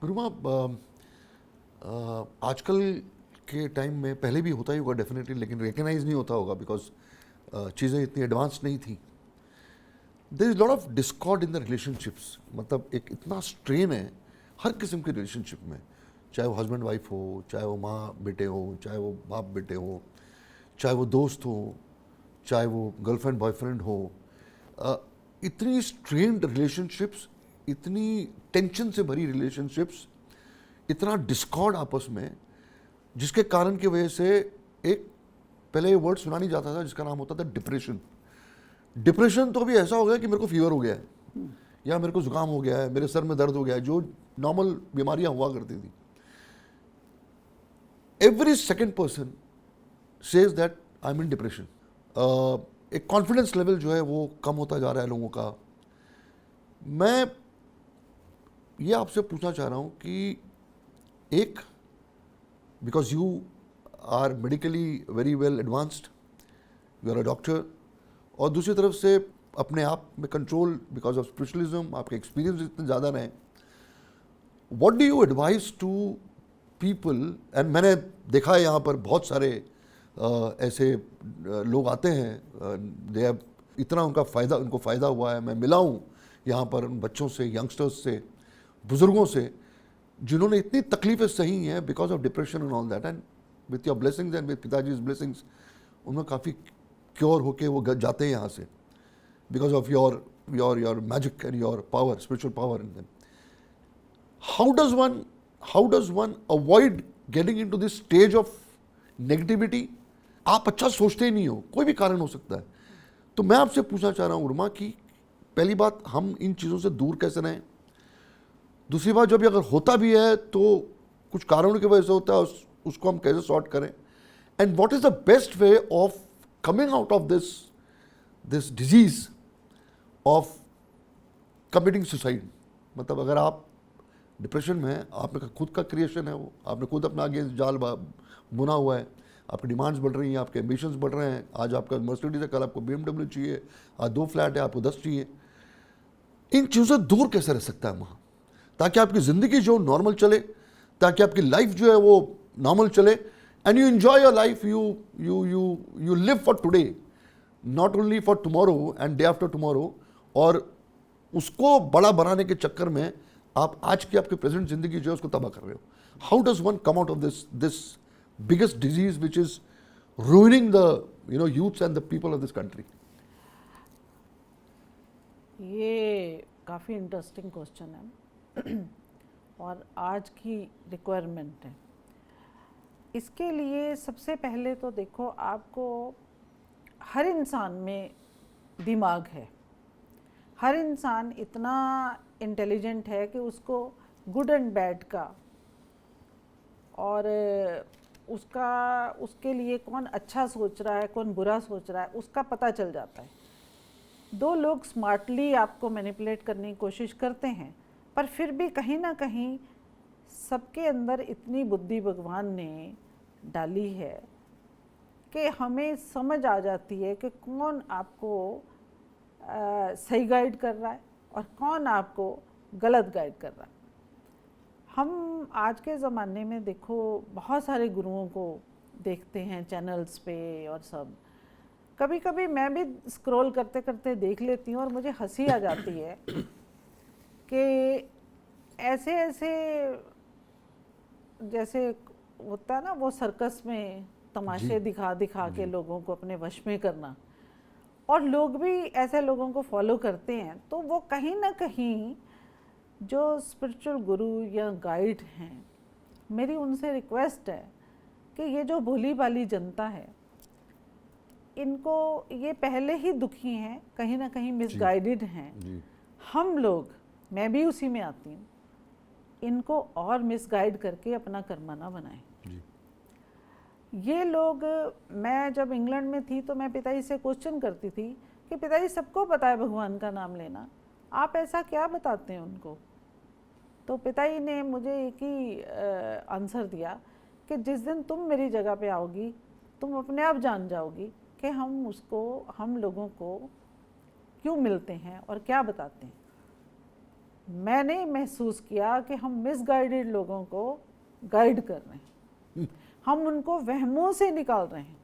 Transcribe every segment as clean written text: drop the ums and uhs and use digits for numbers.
गुरुमा आजकल के टाइम में पहले भी होता ही होगा डेफिनेटली, लेकिन रिकग्नाइज नहीं होता होगा बिकॉज चीज़ें इतनी एडवांस नहीं थी. There is lot of discord in the relationships. मतलब एक इतना स्ट्रेन है हर किस्म के रिलेशनशिप में, चाहे वो हस्बैंड वाइफ हो, चाहे वो माँ बेटे हो, चाहे वो बाप बेटे हो, चाहे वो दोस्त हो, चाहे वो गर्लफ्रेंड बॉयफ्रेंड हो. इतनी स्ट्रेन्ड रिलेशनशिप्स, इतनी टेंशन से भरी रिलेशनशिप्स, इतना डिस्कॉर्ड आपस में, जिसके कारण की वजह से एक पहले ये वर्ड सुना नहीं जाता था जिसका नाम होता था डिप्रेशन. डिप्रेशन तो अभी ऐसा हो गया कि मेरे को फीवर हो गया है या मेरे को जुकाम हो गया है, मेरे सर में दर्द हो गया है, जो नॉर्मल बीमारियां हुआ करती थी. Every second person says that I am in depression. एक कॉन्फिडेंस लेवल जो है वो कम होता जा रहा है लोगों का. मैं ये आपसे पूछना चाह रहा हूं कि एक, because you are medically very well advanced, you are a doctor, और दूसरी तरफ से अपने आप में कंट्रोल बिकॉज ऑफ स्पिरिचुअलिज्म, आपके एक्सपीरियंस इतने ज़्यादा रहे. What do you advise to people? And मैंने देखा है यहाँ पर बहुत सारे ऐसे लोग आते हैं, दे हैव इतना उनको फ़ायदा हुआ है. मैं मिला हूँ यहाँ पर उन बच्चों से, यंगस्टर्स से, बुज़ुर्गों से, जिन्होंने इतनी तकलीफ़ें सही हैं because of depression and all that. And with your blessings and with पिताजीज ब्लेसिंग्स उनमें काफ़ी क्योर होके वो जाते हैं यहाँ से because of your magic and your power, spiritual power in them. How does one avoid getting into this stage of negativity? आप अच्छा सोचते ही नहीं हो, कोई भी कारण हो सकता है. तो मैं आपसे पूछना चाह रहा हूँ उर्मा कि पहली बात, हम इन चीज़ों से दूर कैसे रहें? दूसरी बात, जब ये अगर होता भी है तो कुछ कारणों की वजह से होता है, उसको हम कैसे सॉर्ट करें? And what is the best way of coming out of this disease of committing suicide? मतलब अगर आप डिप्रेशन में हैं, आपने खुद का क्रिएशन है, वो आपने खुद अपना आगे जाल बुना हुआ है, आपकी डिमांड्स बढ़ रही हैं, आपके एम्बिशंस बढ़ रहे हैं. आज आपका मर्सिडीज है, कल आपको BMW चाहिए, आज 2 फ्लैट है, आपको 10 चाहिए. इन चीज़ों से दूर कैसे रह सकता है वहाँ, ताकि आपकी ज़िंदगी जो नॉर्मल चले, ताकि आपकी लाइफ जो है वो नॉर्मल चले, and you enjoy your life, you live for today, not only for tomorrow and day after tomorrow. और उसको बड़ा बनाने के चक्कर में आप आज की आपकी प्रेजेंट जिंदगी जो है उसको तबाह कर रहे हो. How does one come out of this biggest disease which is ruining the youths and the people of this country? ये काफ़ी इंटरेस्टिंग क्वेश्चन है और आज की रिक्वायरमेंट है. इसके लिए सबसे पहले तो देखो, आपको हर इंसान में दिमाग है, हर इंसान इतना इंटेलिजेंट है कि उसको गुड एंड बैड का और उसके लिए कौन अच्छा सोच रहा है, कौन बुरा सोच रहा है, उसका पता चल जाता है. 2 लोग स्मार्टली आपको मैनिपुलेट करने की कोशिश करते हैं, पर फिर भी कहीं ना कहीं सबके अंदर इतनी बुद्धि भगवान ने डाली है कि हमें समझ आ जाती है कि कौन आपको सही गाइड कर रहा है और कौन आपको गलत गाइड कर रहा है. हम आज के ज़माने में देखो बहुत सारे गुरुओं को देखते हैं चैनल्स पे और सब. कभी कभी मैं भी स्क्रॉल करते करते देख लेती हूँ और मुझे हंसी आ जाती है कि ऐसे ऐसे जैसे होता है ना, वो सर्कस में तमाशे दिखा के लोगों को अपने वश में करना, और लोग भी ऐसे लोगों को फॉलो करते हैं. तो वो कहीं ना कहीं जो स्पिरिचुअल गुरु या गाइड हैं, मेरी उनसे रिक्वेस्ट है कि ये जो भोली भाली जनता है, इनको, ये पहले ही दुखी हैं, कहीं ना कहीं मिसगाइडेड हैं. हम लोग, मैं भी उसी में आती हूँ, इनको और मिसगाइड करके अपना कर्माना बनाएं. ये लोग, मैं जब इंग्लैंड में थी तो मैं पिताजी से क्वेश्चन करती थी कि पिताजी सबको पता है भगवान का नाम लेना, आप ऐसा क्या बताते हैं उनको? तो पिताजी ने मुझे एक ही आंसर दिया कि जिस दिन तुम मेरी जगह पे आओगी, तुम अपने आप जान जाओगी कि हम लोगों को क्यों मिलते हैं और क्या बताते हैं. मैंने महसूस किया कि हम मिसगाइडेड लोगों को गाइड कर रहे हैं, हम उनको वहमों से निकाल रहे हैं,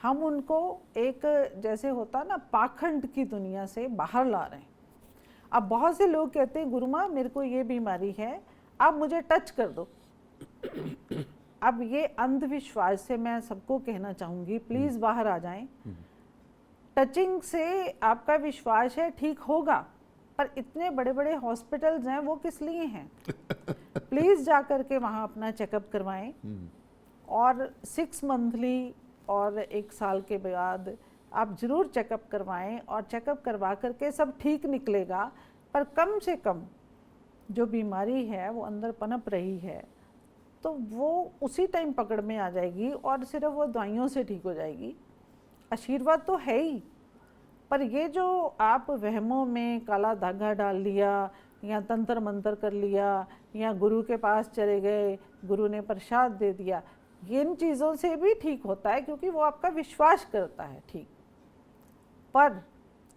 हम उनको एक जैसे होता ना पाखंड की दुनिया से बाहर ला रहे हैं। अब बहुत से लोग कहते हैं गुरु माँ मेरे को ये बीमारी है, आप मुझे टच कर दो। अब ये अंधविश्वास से मैं सबको कहना चाहूँगी, प्लीज़ बाहर आ जाएं। टचिंग से आपका विश्वास है ठीक होगा, पर इतने बड़े बड़े हॉस्पिटल्स हैं, वो किस लिए हैं? प्लीज़ जा कर के वहाँ अपना चेकअप करवाएं, और 6 मंथली और 1 साल के बाद आप ज़रूर चेकअप करवाएं, और चेकअप करवा करके सब ठीक निकलेगा। पर कम से कम जो बीमारी है वो अंदर पनप रही है तो वो उसी टाइम पकड़ में आ जाएगी, और सिर्फ वो दवाइयों से ठीक हो जाएगी। आशीर्वाद तो है ही, पर ये जो आप वहमों में काला धागा डाल लिया, या तंत्र मंत्र कर लिया, या गुरु के पास चले गए, गुरु ने प्रसाद दे दिया, ये इन चीज़ों से भी ठीक होता है क्योंकि वो आपका विश्वास करता है ठीक। पर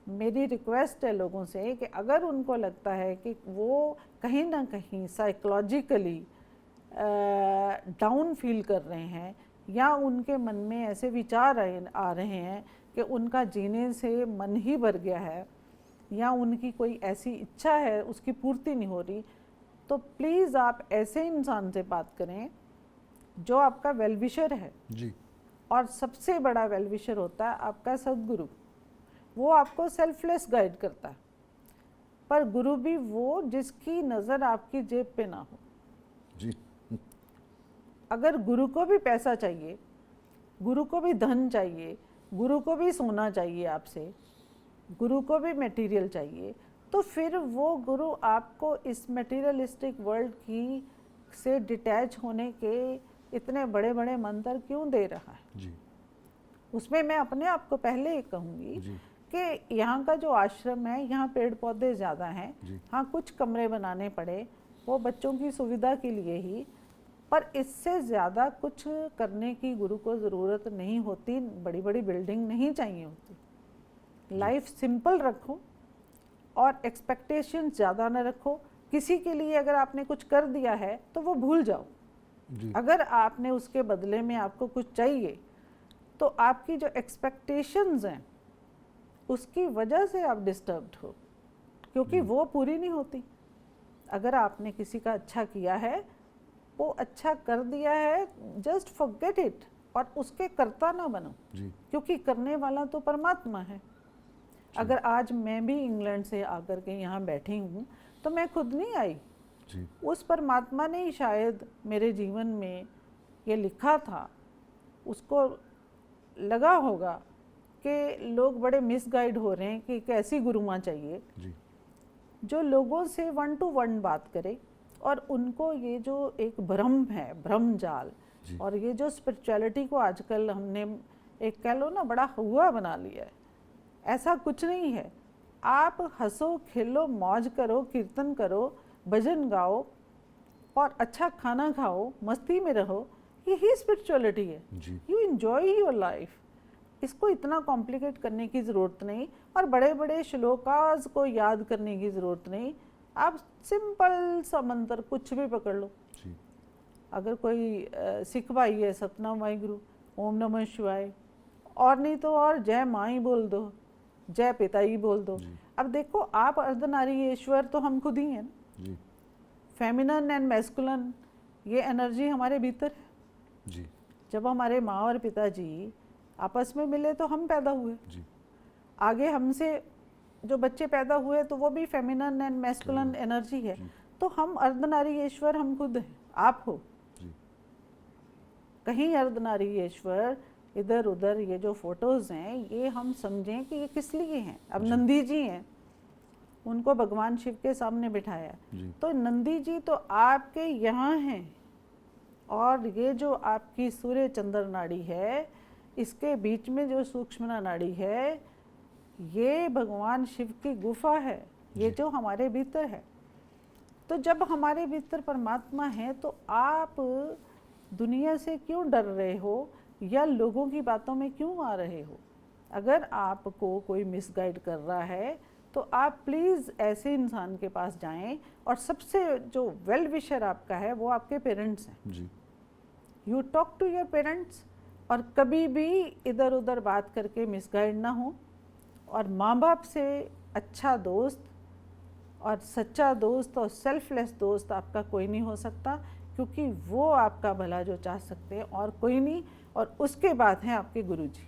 मेरी रिक्वेस्ट है लोगों से कि अगर उनको लगता है कि वो कहीं ना कहीं साइकोलॉजिकली डाउन फील कर रहे हैं, या उनके मन में ऐसे विचार आ रहे हैं कि उनका जीने से मन ही भर गया है, या उनकी कोई ऐसी इच्छा है उसकी पूर्ति नहीं हो रही, तो प्लीज़ आप ऐसे इंसान से बात करें जो आपका वेलविशर है जी। और सबसे बड़ा वेलविशर होता है आपका सदगुरु। वो आपको सेल्फलेस गाइड करता है, पर गुरु भी वो जिसकी नज़र आपकी जेब पे ना हो जी। अगर गुरु को भी पैसा चाहिए, गुरु को भी धन चाहिए, गुरु को भी सोना चाहिए आपसे, गुरु को भी मटेरियल चाहिए, तो फिर वो गुरु आपको इस मटेरियलिस्टिक वर्ल्ड की से डिटैच होने के इतने बड़े बड़े मंत्र क्यों दे रहा है जी। उसमें मैं अपने आप को पहले ही कहूँगी कि यहाँ का जो आश्रम है, यहाँ पेड़ पौधे ज़्यादा हैं, हाँ कुछ कमरे बनाने पड़े वो बच्चों की सुविधा के लिए ही, पर इससे ज़्यादा कुछ करने की गुरु को ज़रूरत नहीं होती, बड़ी बड़ी बिल्डिंग नहीं चाहिए होती। लाइफ सिंपल रखो और एक्सपेक्टेशन ज़्यादा न रखो। किसी के लिए अगर आपने कुछ कर दिया है तो वो भूल जाओ जी। अगर आपने उसके बदले में आपको कुछ चाहिए तो आपकी जो एक्सपेक्टेशंस हैं उसकी वजह से आप डिस्टर्ब्ड हो, क्योंकि वो पूरी नहीं होती। अगर आपने किसी का अच्छा किया है, वो अच्छा कर दिया है, जस्ट फॉरगेट इट और उसके कर्ता ना बनो जी। क्योंकि करने वाला तो परमात्मा है। अगर आज मैं भी इंग्लैंड से आकर के यहाँ बैठी हूँ तो मैं खुद नहीं आई जी। उस परमात्मा ने ही शायद मेरे जीवन में ये लिखा था, उसको लगा होगा कि लोग बड़े मिसगाइड हो रहे हैं कि कैसी गुरु माँ चाहिए जी। जो लोगों से 1 to 1 बात करे, और उनको ये जो एक भ्रम है, भ्रम जाल, और ये जो स्पिरिचुअलिटी को आजकल हमने एक कह लो ना बड़ा हुआ बना लिया है, ऐसा कुछ नहीं है। आप हंसो खेलो मौज करो, कीर्तन करो, भजन गाओ और अच्छा खाना खाओ, मस्ती में रहो, यही स्पिरिचुअलिटी है। You enjoy your life. इसको इतना कॉम्प्लिकेट करने की ज़रूरत नहीं, और बड़े बड़े श्लोकास को याद करने की ज़रूरत नहीं। आप सिंपल सा मंत्र कुछ भी पकड़ लो जी। अगर कोई सिख भाई है, सतनाम वाहिगुरु, ओम नमः शिवाय, और नहीं तो और जय माँ ही बोल दो, जय पिता ही बोल दो। अब देखो आप अर्धनारीश्वर तो हम खुद ही हैं ना, फेमिनन एंड मैस्कुलिन ये एनर्जी हमारे भीतर है जी। जब हमारे माँ और पिताजी आपस में मिले तो हम पैदा हुए जी। आगे हमसे जो बच्चे पैदा हुए तो वो भी फेमिनन एंड मैस्कुलिन एनर्जी है, तो हम अर्धनारीश्वर हम खुद हैं, आप हो जी। कहीं अर्धनारीश्वर इधर उधर ये जो फोटोज हैं ये हम समझें कि ये किस लिए हैं। अब नंदी जी हैं, उनको भगवान शिव के सामने बिठाया, तो नंदी जी तो आपके यहाँ हैं, और ये जो आपकी सूर्य चंद्र नाड़ी है इसके बीच में जो सूक्ष्म नाड़ी है ये भगवान शिव की गुफा है, ये जो हमारे भीतर है। तो जब हमारे भीतर परमात्मा है तो आप दुनिया से क्यों डर रहे हो या लोगों की बातों में क्यों आ रहे हो? अगर आपको कोई मिसगाइड कर रहा है तो आप प्लीज़ ऐसे इंसान के पास जाएं, और सबसे जो वेल विशर आपका है वो आपके पेरेंट्स हैं। जी you talk to your parents, और कभी भी इधर उधर बात करके मिसगाइड ना हो। और माँ बाप से अच्छा दोस्त और सच्चा दोस्त और सेल्फलेस दोस्त आपका कोई नहीं हो सकता, क्योंकि वो आपका भला जो चाह सकते हैं और कोई नहीं। और उसके बाद हैं आपके गुरुजी।